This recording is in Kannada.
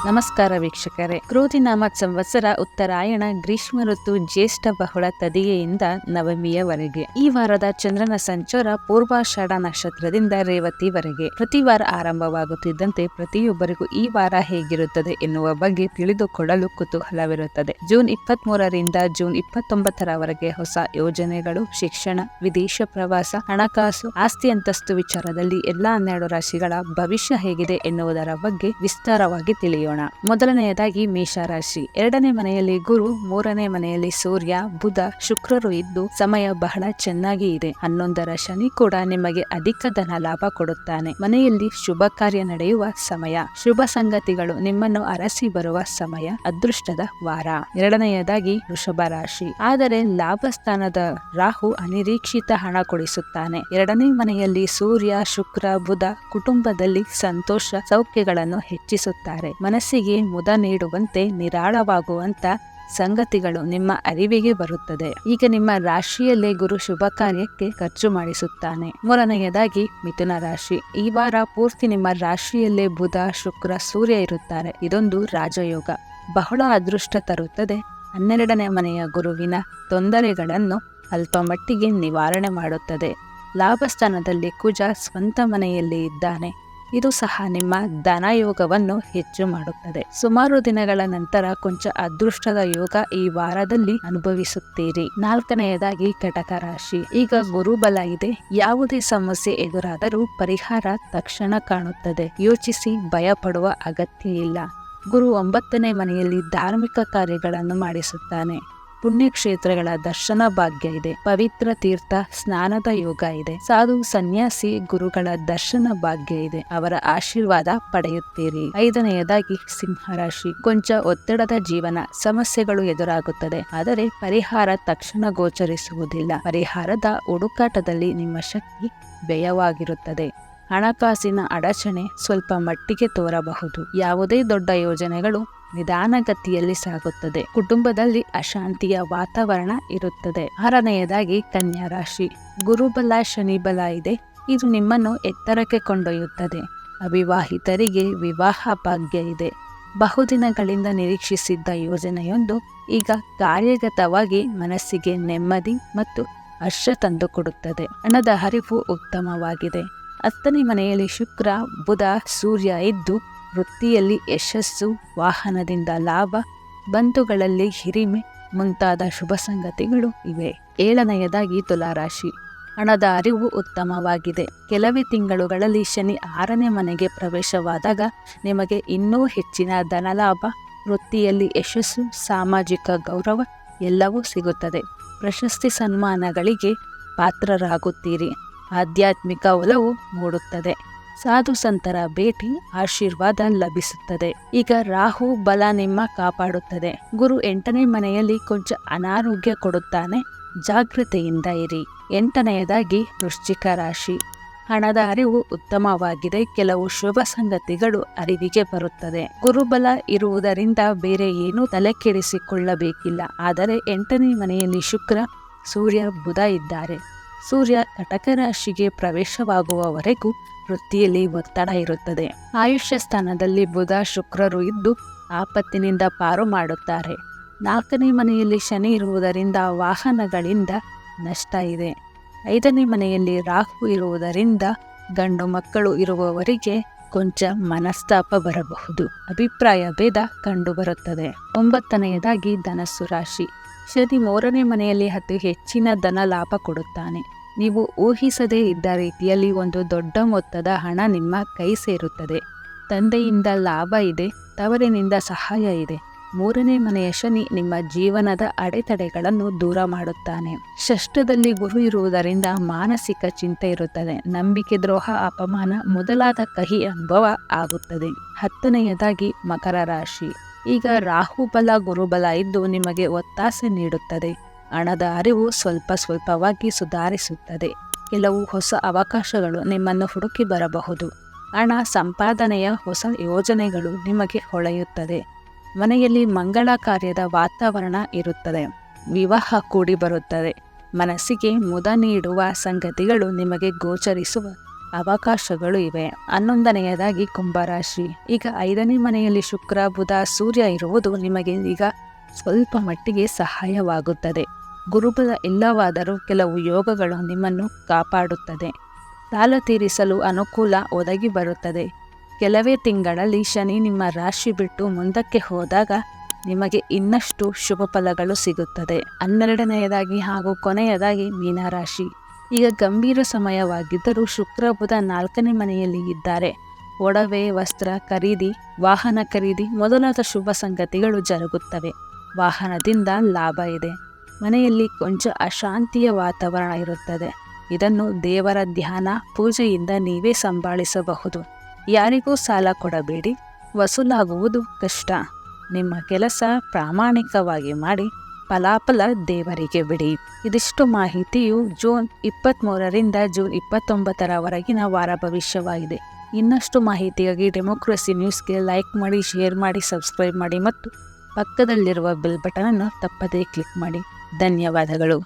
ನಮಸ್ಕಾರ ವೀಕ್ಷಕರೇ. ಕ್ರೋಧಿನಾಮ ಸಂವತ್ಸರ ಉತ್ತರಾಯಣ ಗ್ರೀಷ್ಮ ಋತು ಜ್ಯೇಷ್ಠ ಬಹುಳ ತದಿಗೆಯಿಂದ ನವಮಿಯವರೆಗೆ. ಈ ವಾರದ ಚಂದ್ರನ ಸಂಚಾರ ಪೂರ್ವಾಷಾಢ ನಕ್ಷತ್ರದಿಂದ ರೇವತಿವರೆಗೆ ಪ್ರತಿ ವಾರ ಆರಂಭವಾಗುತ್ತಿದ್ದಂತೆ ಪ್ರತಿಯೊಬ್ಬರಿಗೂ ಈ ವಾರ ಹೇಗಿರುತ್ತದೆ ಎನ್ನುವ ಬಗ್ಗೆ ತಿಳಿದುಕೊಳ್ಳಲು ಕುತೂಹಲವಿರುತ್ತದೆ. ಜೂನ್ 23ರಿಂದ ಜೂನ್ 29ರವರೆಗೆ ಹೊಸ ಯೋಜನೆಗಳು, ಶಿಕ್ಷಣ, ವಿದೇಶ ಪ್ರವಾಸ, ಹಣಕಾಸು, ಆಸ್ತಿ ಅಂತಸ್ತು ವಿಚಾರದಲ್ಲಿ ಎಲ್ಲಾ 12 ರಾಶಿಗಳ ಭವಿಷ್ಯ ಹೇಗಿದೆ ಎನ್ನುವುದರ ಬಗ್ಗೆ ವಿಸ್ತಾರವಾಗಿ ತಿಳಿಯೋಣ. ಮೊದಲನೆಯದಾಗಿ ಮೇಷರಾಶಿ. 2ನೇ ಮನೆಯಲ್ಲಿ ಗುರು, 3ನೇ ಮನೆಯಲ್ಲಿ ಸೂರ್ಯ, ಬುಧ, ಶುಕ್ರರು ಇದ್ದು ಸಮಯ ಬಹಳ ಚೆನ್ನಾಗಿ ಇದೆ. 11ರ ಶನಿ ಕೂಡ ನಿಮಗೆ ಅಧಿಕ ಧನ ಲಾಭ ಕೊಡುತ್ತಾನೆ. ಮನೆಯಲ್ಲಿ ಶುಭ ಕಾರ್ಯ ನಡೆಯುವ ಸಮಯ, ಶುಭ ಸಂಗತಿಗಳು ನಿಮ್ಮನ್ನು ಅರಸಿ ಬರುವ ಸಮಯ, ಅದೃಷ್ಟದ ವಾರ. 2ನೇಯದಾಗಿ ವೃಷಭ ರಾಶಿ. ಆದರೆ ಲಾಭ ಸ್ಥಾನದ ರಾಹು ಅನಿರೀಕ್ಷಿತ ಹಣ ಕೊಡಿಸುತ್ತಾನೆ. 2ನೇ ಮನೆಯಲ್ಲಿ ಸೂರ್ಯ, ಶುಕ್ರ, ಬುಧ ಕುಟುಂಬದಲ್ಲಿ ಸಂತೋಷ, ಸೌಖ್ಯಗಳನ್ನು ಹೆಚ್ಚಿಸುತ್ತಾರೆ. ಮನಸ್ಸಿಗೆ ಮುದ ನೀಡುವಂತೆ ನಿರಾಳವಾಗುವಂತ ಸಂಗತಿಗಳು ನಿಮ್ಮ ಅರಿವಿಗೆ ಬರುತ್ತದೆ. ಈಗ ನಿಮ್ಮ ರಾಶಿಯಲ್ಲೇ ಗುರು ಶುಭ ಕಾರ್ಯಕ್ಕೆ ಖರ್ಚು ಮಾಡಿಸುತ್ತಾನೆ. 3ನೇಯದಾಗಿ ಮಿಥುನ ರಾಶಿ. ಈ ವಾರ ಪೂರ್ತಿ ನಿಮ್ಮ ರಾಶಿಯಲ್ಲೇ ಬುಧ, ಶುಕ್ರ, ಸೂರ್ಯ ಇರುತ್ತಾರೆ. ಇದೊಂದು ರಾಜಯೋಗ, ಬಹಳ ಅದೃಷ್ಟ ತರುತ್ತದೆ. 12ನೇ ಮನೆಯ ಗುರುವಿನ ತೊಂದರೆಗಳನ್ನು ಅಲ್ಪ ಮಟ್ಟಿಗೆ ನಿವಾರಣೆ ಮಾಡುತ್ತದೆ. ಲಾಭಸ್ಥಾನದಲ್ಲಿ ಕುಜ ಸ್ವಂತ ಮನೆಯಲ್ಲಿ ಇದ್ದಾನೆ. ಇದು ಸಹ ನಿಮ್ಮ ಧನಯೋಗವನ್ನು ಹೆಚ್ಚು ಮಾಡುತ್ತದೆ. ಸುಮಾರು ದಿನಗಳ ನಂತರ ಕೊಂಚ ಅದೃಷ್ಟದ ಯೋಗ ಈ ವಾರದಲ್ಲಿ ಅನುಭವಿಸುತ್ತೀರಿ. 4ನೇಯದಾಗಿ ಕಟಕ ರಾಶಿ. ಈಗ ಗುರುಬಲ ಇದೆ. ಯಾವುದೇ ಸಮಸ್ಯೆ ಎದುರಾದರೂ ಪರಿಹಾರ ತಕ್ಷಣ ಕಾಣುತ್ತದೆ. ಯೋಚಿಸಿ ಭಯ ಪಡುವ ಅಗತ್ಯ ಇಲ್ಲ. ಗುರು 9ನೇ ಮನೆಯಲ್ಲಿ ಧಾರ್ಮಿಕ ಕಾರ್ಯಗಳನ್ನು ಮಾಡಿಸುತ್ತಾನೆ. ಪುಣ್ಯಕ್ಷೇತ್ರಗಳ ದರ್ಶನ ಭಾಗ್ಯ ಇದೆ. ಪವಿತ್ರ ತೀರ್ಥ ಸ್ನಾನದ ಯೋಗ ಇದೆ. ಸಾಧು ಸನ್ಯಾಸಿ ಗುರುಗಳ ದರ್ಶನ ಭಾಗ್ಯ ಇದೆ. ಅವರ ಆಶೀರ್ವಾದ ಪಡೆಯುತ್ತೀರಿ. 5ನೇಯದಾಗಿ ಸಿಂಹರಾಶಿ. ಕೊಂಚ ಒತ್ತಡದ ಜೀವನ, ಸಮಸ್ಯೆಗಳು ಎದುರಾಗುತ್ತದೆ. ಆದರೆ ಪರಿಹಾರ ತಕ್ಷಣ ಗೋಚರಿಸುವುದಿಲ್ಲ. ಪರಿಹಾರದ ಹುಡುಕಾಟದಲ್ಲಿ ನಿಮ್ಮ ಶಕ್ತಿ ವ್ಯಯವಾಗಿರುತ್ತದೆ. ಹಣಕಾಸಿನ ಅಡಚಣೆ ಸ್ವಲ್ಪ ಮಟ್ಟಿಗೆ ತೋರಬಹುದು. ಯಾವುದೇ ದೊಡ್ಡ ಯೋಜನೆಗಳು ನಿಧಾನಗತಿಯಲ್ಲಿ ಸಾಗುತ್ತದೆ. ಕುಟುಂಬದಲ್ಲಿ ಅಶಾಂತಿಯ ವಾತಾವರಣ ಇರುತ್ತದೆ. 6ನೇಯದಾಗಿ ಕನ್ಯಾ ರಾಶಿ. ಗುರುಬಲ, ಶನಿ ಬಲ ಇದೆ. ಇದು ನಿಮ್ಮನ್ನು ಎತ್ತರಕ್ಕೆ ಕೊಂಡೊಯ್ಯುತ್ತದೆ. ಅವಿವಾಹಿತರಿಗೆ ವಿವಾಹ ಭಾಗ್ಯ ಇದೆ. ಬಹುದಿನಗಳಿಂದ ನಿರೀಕ್ಷಿಸಿದ್ದ ಯೋಜನೆಯೊಂದು ಈಗ ಕಾರ್ಯಗತವಾಗಿ ಮನಸ್ಸಿಗೆ ನೆಮ್ಮದಿ ಮತ್ತು ಹರ್ಷ ತಂದುಕೊಡುತ್ತದೆ. ಹಣದ ಹರಿವು ಉತ್ತಮವಾಗಿದೆ. 10ನೇ ಮನೆಯಲ್ಲಿ ಶುಕ್ರ, ಬುಧ, ಸೂರ್ಯ ಇದ್ದು ವೃತ್ತಿಯಲ್ಲಿ ಯಶಸ್ಸು, ವಾಹನದಿಂದ ಲಾಭ, ಬಂಧುಗಳಲ್ಲಿ ಹಿರಿಮೆ ಮುಂತಾದ ಶುಭ ಸಂಗತಿಗಳು ಇವೆ. 7ನೇಯದಾಗಿ ತುಲಾರಾಶಿ. ಹಣದ ಅರಿವು ಉತ್ತಮವಾಗಿದೆ. ಕೆಲವೇ ತಿಂಗಳುಗಳಲ್ಲಿ ಶನಿ 6ನೇ ಮನೆಗೆ ಪ್ರವೇಶವಾದಾಗ ನಿಮಗೆ ಇನ್ನೂ ಹೆಚ್ಚಿನ ಧನಲಾಭ, ವೃತ್ತಿಯಲ್ಲಿ ಯಶಸ್ಸು, ಸಾಮಾಜಿಕ ಗೌರವ ಎಲ್ಲವೂ ಸಿಗುತ್ತದೆ. ಪ್ರಶಸ್ತಿ ಸನ್ಮಾನಗಳಿಗೆ ಪಾತ್ರರಾಗುತ್ತೀರಿ. ಆಧ್ಯಾತ್ಮಿಕ ಒಲವು ಮೂಡುತ್ತದೆ. ಸಾಧು ಸಂತರ ಭೇಟಿ, ಆಶೀರ್ವಾದ ಲಭಿಸುತ್ತದೆ. ಈಗ ರಾಹು ಬಲ ನಿಮ್ಮ ಕಾಪಾಡುತ್ತದೆ. ಗುರು 8ನೇ ಮನೆಯಲ್ಲಿ ಕೊಂಚ ಅನಾರೋಗ್ಯ ಕೊಡುತ್ತಾನೆ. ಜಾಗೃತೆಯಿಂದ ಇರಿ. 8ನೇಯದಾಗಿ ವೃಶ್ಚಿಕ ರಾಶಿ. ಹಣದ ಅರಿವು ಉತ್ತಮವಾಗಿದೆ. ಕೆಲವು ಶುಭ ಸಂಗತಿಗಳು ಅರಿವಿಗೆ ಬರುತ್ತದೆ. ಗುರುಬಲ ಇರುವುದರಿಂದ ಬೇರೆ ಏನೂ ತಲೆ ಕೆಡಿಸಿಕೊಳ್ಳಬೇಕಿಲ್ಲ. ಆದರೆ 8ನೇ ಮನೆಯಲ್ಲಿ ಶುಕ್ರ, ಸೂರ್ಯ, ಬುಧ ಇದ್ದಾರೆ. ಸೂರ್ಯ ಕಟಕ ರಾಶಿಗೆ ಪ್ರವೇಶವಾಗುವವರೆಗೂ ವೃತ್ತಿಯಲ್ಲಿ ಒತ್ತಡ ಇರುತ್ತದೆ. ಆಯುಷ್ಯ ಸ್ಥಾನದಲ್ಲಿ ಬುಧ, ಶುಕ್ರರು ಇದ್ದು ಆಪತ್ತಿನಿಂದ ಪಾರು ಮಾಡುತ್ತಾರೆ. 4ನೇ ಮನೆಯಲ್ಲಿ ಶನಿ ಇರುವುದರಿಂದ ವಾಹನಗಳಿಂದ ನಷ್ಟ ಇದೆ. 5ನೇ ಮನೆಯಲ್ಲಿ ರಾಹು ಇರುವುದರಿಂದ ಗಂಡು ಮಕ್ಕಳು ಇರುವವರಿಗೆ ಕೊಂಚ ಮನಸ್ತಾಪ ಬರಬಹುದು. ಅಭಿಪ್ರಾಯ ಭೇದ ಕಂಡುಬರುತ್ತದೆ. 9ನೇಯದಾಗಿ ಧನಸ್ಸು ರಾಶಿ. ಶನಿ 3ನೇ ಮನೆಯಲ್ಲಿ ಅತಿ ಹೆಚ್ಚಿನ ಧನ ಲಾಭ ಕೊಡುತ್ತಾನೆ. ನೀವು ಊಹಿಸದೇ ಇದ್ದ ರೀತಿಯಲ್ಲಿ ಒಂದು ದೊಡ್ಡ ಮೊತ್ತದ ಹಣ ನಿಮ್ಮ ಕೈ ಸೇರುತ್ತದೆ. ತಂದೆಯಿಂದ ಲಾಭ ಇದೆ. ತವರಿನಿಂದ ಸಹಾಯ ಇದೆ. 3ನೇ ಮನೆಯ ಶನಿ ನಿಮ್ಮ ಜೀವನದ ಅಡೆತಡೆಗಳನ್ನು ದೂರ ಮಾಡುತ್ತಾನೆ. ಷಷ್ಠದಲ್ಲಿ ಗುರು ಇರುವುದರಿಂದ ಮಾನಸಿಕ ಚಿಂತೆ ಇರುತ್ತದೆ. ನಂಬಿಕೆ ದ್ರೋಹ, ಅಪಮಾನ ಮೊದಲಾದ ಕಹಿ ಅನುಭವ ಆಗುತ್ತದೆ. 10ನೇಯದಾಗಿ ಮಕರ ರಾಶಿ. ಈಗ ರಾಹುಬಲ, ಗುರುಬಲ ಇದ್ದು ನಿಮಗೆ ಒತ್ತಾಸೆ ನೀಡುತ್ತದೆ. ಹಣದ ಅರಿವು ಸ್ವಲ್ಪ ಸ್ವಲ್ಪವಾಗಿ ಸುಧಾರಿಸುತ್ತದೆ. ಕೆಲವು ಹೊಸ ಅವಕಾಶಗಳು ನಿಮ್ಮನ್ನು ಹುಡುಕಿ ಬರಬಹುದು. ಹಣ ಸಂಪಾದನೆಯ ಹೊಸ ಯೋಜನೆಗಳು ನಿಮಗೆ ಹೊಳೆಯುತ್ತದೆ. ಮನೆಯಲ್ಲಿ ಮಂಗಳ ಕಾರ್ಯದ ವಾತಾವರಣ ಇರುತ್ತದೆ. ವಿವಾಹ ಕೂಡಿ ಬರುತ್ತದೆ. ಮನಸ್ಸಿಗೆ ಮುದ ನೀಡುವ ಸಂಗತಿಗಳು ನಿಮಗೆ ಗೋಚರಿಸುವ ಅವಕಾಶಗಳು ಇವೆ. 11ನೆಯದಾಗಿ ಕುಂಭರಾಶಿ. ಈಗ 5ನೇ ಮನೆಯಲ್ಲಿ ಶುಕ್ರ, ಬುಧ, ಸೂರ್ಯ ಇರುವುದು ನಿಮಗೆ ಈಗ ಸ್ವಲ್ಪ ಮಟ್ಟಿಗೆ ಸಹಾಯವಾಗುತ್ತದೆ. ಗುರುಬಲ ಇಲ್ಲವಾದರೂ ಕೆಲವು ಯೋಗಗಳು ನಿಮ್ಮನ್ನು ಕಾಪಾಡುತ್ತದೆ. ಸಾಲ ತೀರಿಸಲು ಅನುಕೂಲ ಒದಗಿ ಬರುತ್ತದೆ. ಕೆಲವೇ ತಿಂಗಳಲ್ಲಿ ಶನಿ ನಿಮ್ಮ ರಾಶಿ ಬಿಟ್ಟು ಮುಂದಕ್ಕೆ ಹೋದಾಗ ನಿಮಗೆ ಇನ್ನಷ್ಟು ಶುಭ ಫಲಗಳು ಸಿಗುತ್ತದೆ. 12ನೆಯದಾಗಿ ಹಾಗೂ ಕೊನೆಯದಾಗಿ ಮೀನರಾಶಿ. ಈಗ ಗಂಭೀರ ಸಮಯವಾಗಿದ್ದರೂ ಶುಕ್ರ, ಬುಧ 4ನೇ ಮನೆಯಲ್ಲಿ ಇದ್ದಾರೆ. ಒಡವೆ, ವಸ್ತ್ರ ಖರೀದಿ, ವಾಹನ ಖರೀದಿ ಮೊದಲಾದ ಶುಭ ಸಂಗತಿಗಳು ಜರುಗುತ್ತವೆ. ವಾಹನದಿಂದ ಲಾಭ ಇದೆ. ಮನೆಯಲ್ಲಿ ಕೊಂಚ ಅಶಾಂತಿಯ ವಾತಾವರಣ ಇರುತ್ತದೆ. ಇದನ್ನು ದೇವರ ಧ್ಯಾನ, ಪೂಜೆಯಿಂದ ನೀವೇ ಸಂಭಾಳಿಸಬಹುದು. ಯಾರಿಗೂ ಸಾಲ ಕೊಡಬೇಡಿ, ವಸೂಲಾಗುವುದು ಕಷ್ಟ. ನಿಮ್ಮ ಕೆಲಸ ಪ್ರಾಮಾಣಿಕವಾಗಿ ಮಾಡಿ, ಫಲಾಫಲ ದೇವರಿಗೆ ಬಿಡಿ. ಇದಿಷ್ಟು ಮಾಹಿತಿಯು ಜೂನ್ 23ರಿಂದ ಜೂನ್ 29ರವರೆಗಿನ ವಾರ ಭವಿಷ್ಯವಾಗಿದೆ. ಇನ್ನಷ್ಟು ಮಾಹಿತಿಯಾಗಿ ಡೆಮೋಕ್ರಸಿ ನ್ಯೂಸ್ಗೆ ಲೈಕ್ ಮಾಡಿ, ಶೇರ್ ಮಾಡಿ, ಸಬ್ಸ್ಕ್ರೈಬ್ ಮಾಡಿ ಮತ್ತು ಪಕ್ಕದಲ್ಲಿರುವ ಬೆಲ್ ಬಟನನ್ನು ತಪ್ಪದೇ ಕ್ಲಿಕ್ ಮಾಡಿ. ಧನ್ಯವಾದಗಳು.